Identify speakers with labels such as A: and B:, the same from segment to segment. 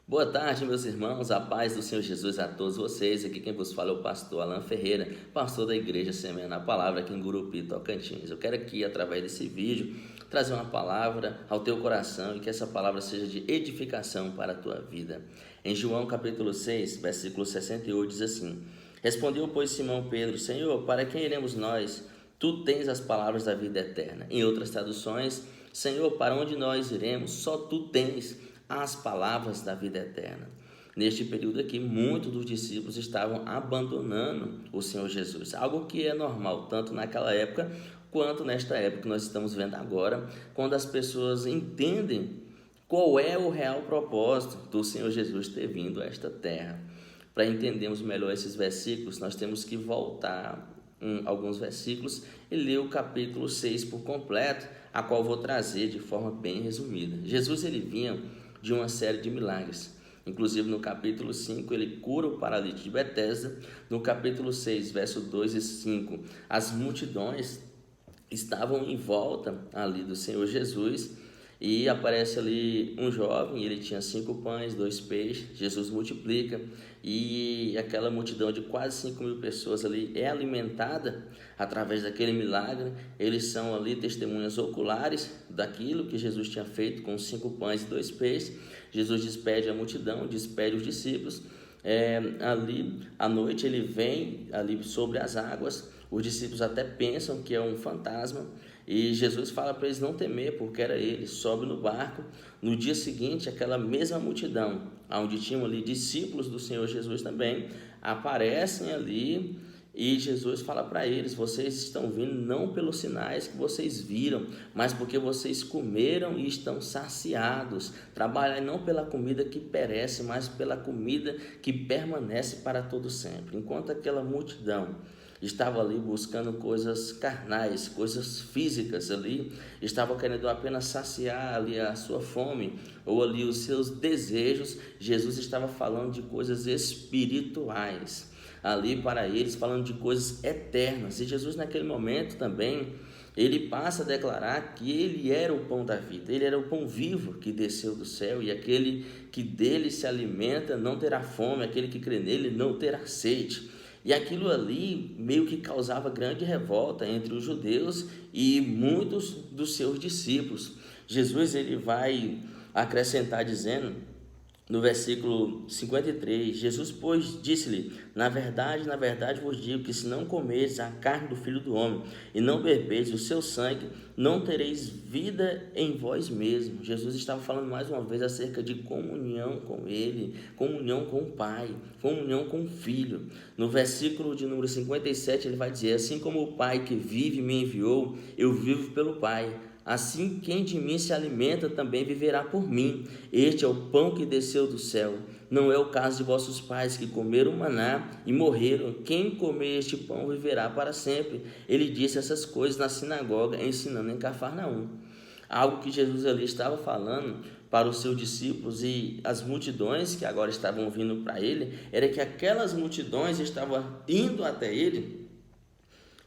A: Boa tarde, meus irmãos, a paz do Senhor Jesus a todos vocês. Aqui quem vos fala é o pastor Alan Ferreira, pastor da igreja Semeando a Palavra aqui em Gurupi, Tocantins. Eu quero aqui, através desse vídeo, trazer uma palavra ao teu coração e que essa palavra seja de edificação para a tua vida. Em João capítulo 6, versículo 68 diz assim: Respondeu, pois, Simão Pedro: Senhor, para quem iremos nós? Tu tens as palavras da vida eterna. Em outras traduções: Senhor, para onde nós iremos? Só tu tens as palavras da vida eterna. Neste período aqui, muitos dos discípulos estavam abandonando o Senhor Jesus, algo que é normal, tanto naquela época quanto nesta época que nós estamos vendo agora, quando as pessoas entendem qual é o real propósito do Senhor Jesus ter vindo a esta terra. Para entendermos melhor esses versículos, nós temos que voltar alguns versículos e ler o capítulo 6 por completo, a qual vou trazer de forma bem resumida. Jesus ele vinha de uma série de milagres. Inclusive no capítulo 5 ele cura o paralítico de Betesda. No capítulo 6, verso 2 e 5, as multidões estavam em volta ali do Senhor Jesus e aparece ali um jovem, ele tinha 5 pães, 2 peixes, Jesus multiplica e aquela multidão de quase 5.000 pessoas ali é alimentada através daquele milagre. Eles são ali testemunhas oculares daquilo que Jesus tinha feito com 5 pães e 2 peixes. Jesus despede a multidão, despede os discípulos. Ali à noite ele vem ali sobre as águas. Os discípulos até pensam que é um fantasma e Jesus fala para eles não temer, porque era ele. Sobe no barco. No dia seguinte, aquela mesma multidão, onde tinham ali discípulos do Senhor Jesus também, aparecem ali e Jesus fala para eles: vocês estão vindo não pelos sinais que vocês viram, mas porque vocês comeram e estão saciados. Trabalhai não pela comida que perece, mas pela comida que permanece para todo sempre. Enquanto aquela multidão estava ali buscando coisas carnais, coisas físicas ali, estava querendo apenas saciar ali a sua fome ou ali os seus desejos, Jesus estava falando de coisas espirituais ali para eles, falando de coisas eternas. E Jesus naquele momento também, ele passa a declarar que ele era o pão da vida, ele era o pão vivo que desceu do céu, e aquele que dele se alimenta não terá fome, aquele que crê nele não terá sede. E aquilo ali meio que causava grande revolta entre os judeus e muitos dos seus discípulos. Jesus ele vai acrescentar dizendo no versículo 53, Jesus, pois, disse-lhe: na verdade vos digo que se não comerdes a carne do Filho do Homem e não beberdes o seu sangue, não tereis vida em vós mesmos. Jesus estava falando mais uma vez acerca de comunhão com Ele, comunhão com o Pai, comunhão com o Filho. No versículo de número 57, ele vai dizer: assim como o Pai que vive me enviou, eu vivo pelo Pai. Assim, quem de mim se alimenta também viverá por mim. Este é o pão que desceu do céu. Não é o caso de vossos pais que comeram maná e morreram. Quem comer este pão viverá para sempre. Ele disse essas coisas na sinagoga, ensinando em Cafarnaum. Algo que Jesus ali estava falando para os seus discípulos e as multidões que agora estavam vindo para ele, era que aquelas multidões estavam indo até ele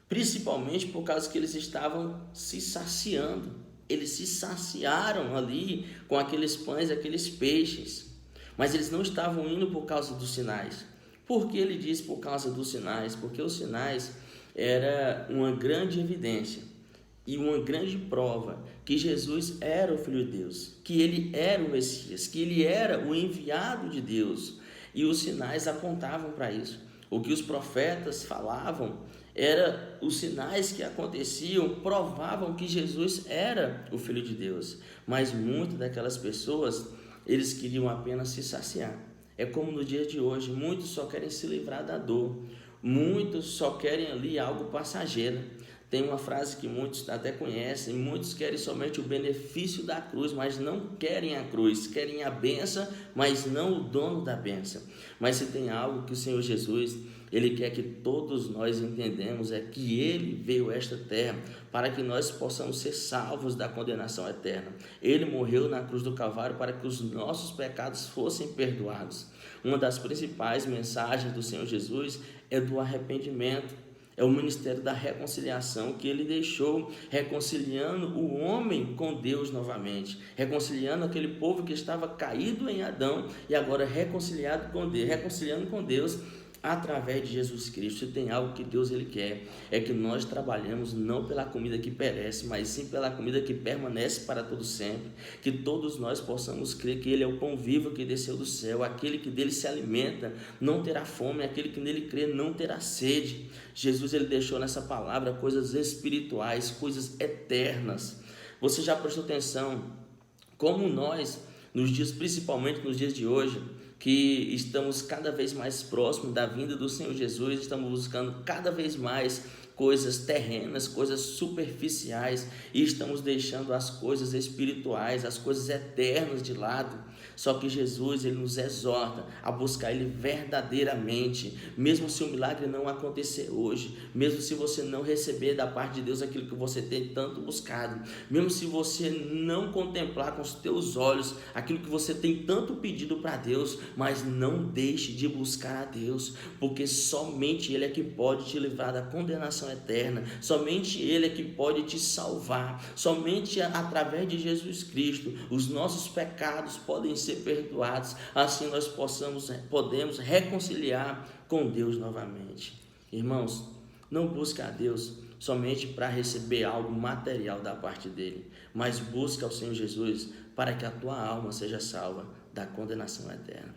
A: principalmente por causa que eles estavam se saciando. Eles se saciaram ali com aqueles pães, aqueles peixes. Mas eles não estavam indo por causa dos sinais. Por que ele diz por causa dos sinais? Porque os sinais era uma grande evidência e uma grande prova que Jesus era o Filho de Deus, que ele era o Messias, que ele era o enviado de Deus. E os sinais apontavam para isso. O que os profetas falavam era os sinais que aconteciam, provavam que Jesus era o Filho de Deus. Mas muitas daquelas pessoas, eles queriam apenas se saciar. É como no dia de hoje, muitos só querem se livrar da dor. Muitos só querem ali algo passageiro. Tem uma frase que muitos até conhecem: muitos querem somente o benefício da cruz, mas não querem a cruz, querem a bênção, mas não o dono da bênção. Mas se tem algo que o Senhor Jesus, ele quer que todos nós entendemos, é que ele veio a esta terra para que nós possamos ser salvos da condenação eterna. Ele morreu na cruz do Calvário para que os nossos pecados fossem perdoados. Uma das principais mensagens do Senhor Jesus é do arrependimento. É o ministério da reconciliação que ele deixou, reconciliando o homem com Deus novamente, reconciliando aquele povo que estava caído em Adão e agora reconciliado com Deus, reconciliando com Deus através de Jesus Cristo. E tem algo que Deus ele quer, é que nós trabalhamos não pela comida que perece, mas sim pela comida que permanece para todo sempre, que todos nós possamos crer que ele é o pão vivo que desceu do céu, aquele que dele se alimenta não terá fome, aquele que nele crê não terá sede. Jesus ele deixou nessa palavra coisas espirituais, coisas eternas. Você já prestou atenção como nós, nos dias, principalmente nos dias de hoje, que estamos cada vez mais próximos da vinda do Senhor Jesus, estamos buscando cada vez mais coisas terrenas, coisas superficiais, e estamos deixando as coisas espirituais, as coisas eternas de lado. Só que Jesus ele nos exorta a buscar ele verdadeiramente, mesmo se o milagre não acontecer hoje, mesmo se você não receber da parte de Deus aquilo que você tem tanto buscado, mesmo se você não contemplar com os teus olhos aquilo que você tem tanto pedido para Deus, mas não deixe de buscar a Deus, porque somente ele é que pode te livrar da condenação eterna, somente ele é que pode te salvar, somente através de Jesus Cristo os nossos pecados podem ser perdoados, assim nós podemos reconciliar com Deus novamente. Irmãos, não busque a Deus somente para receber algo material da parte dele, mas busca ao Senhor Jesus para que a tua alma seja salva da condenação eterna.